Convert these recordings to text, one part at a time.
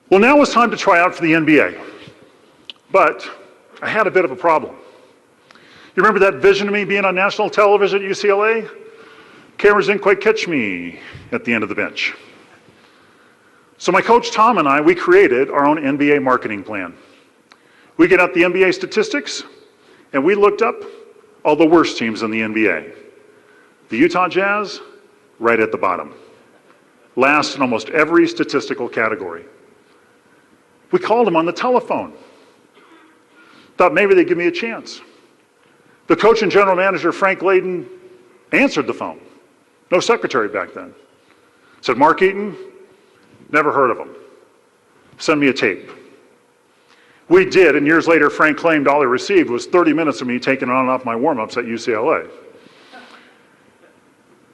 Well, now it's time to try out for the NBA. But I had a bit of a problem. You remember that vision of me being on national television at UCLA? Cameras didn't quite catch me at the end of the bench. So my coach Tom and I, we created our own NBA marketing plan. We get out the NBA statistics, and we looked up all the worst teams in the NBA. The Utah Jazz, right at the bottom. Last in almost every statistical category. We called them on the telephone. Thought maybe they'd give me a chance. The coach and general manager, Frank Layden, answered the phone. No secretary back then. Said, Mark Eaton, never heard of him. Send me a tape. We did, and years later, Frank claimed all he received was 30 minutes of me taking on and off my warm-ups at UCLA.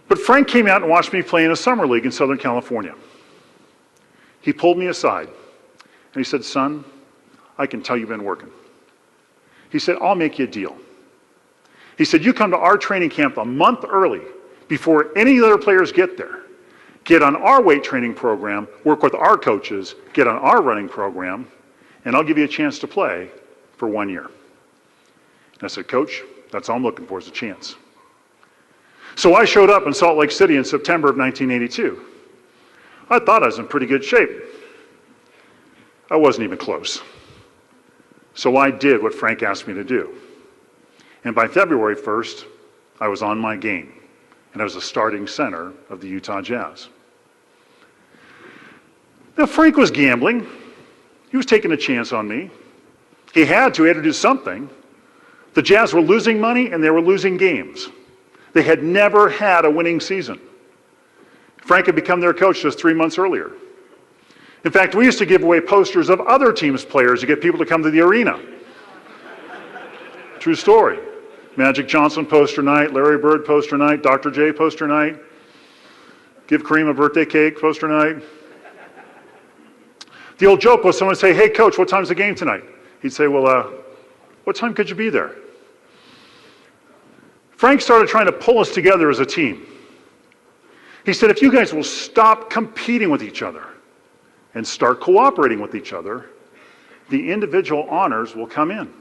But Frank came out and watched me play in a summer league in Southern California. He pulled me aside, and he said, son, I can tell you've been working. He said, I'll make you a deal. He said, you come to our training camp a month early before any other players get there. Get on our weight training program, work with our coaches, get on our running program, and I'll give you a chance to play for 1 year. And I said, Coach, that's all I'm looking for is a chance. So I showed up in Salt Lake City in September of 1982. I thought I was in pretty good shape. I wasn't even close. So I did what Frank asked me to do. And by February 1st, I was on my game, and I was the starting center of the Utah Jazz. Now, Frank was gambling. He was taking a chance on me. He had to do something. The Jazz were losing money, and they were losing games. They had never had a winning season. Frank had become their coach just 3 months earlier. In fact, we used to give away posters of other teams' players to get people to come to the arena. True story. Magic Johnson poster night, Larry Bird poster night, Dr. J poster night, give Kareem a birthday cake poster night. The old joke was someone would say, hey coach, what time's the game tonight? He'd say, well, what time could you be there? Frank started trying to pull us together as a team. He said, if you guys will stop competing with each other and start cooperating with each other, the individual honors will come in.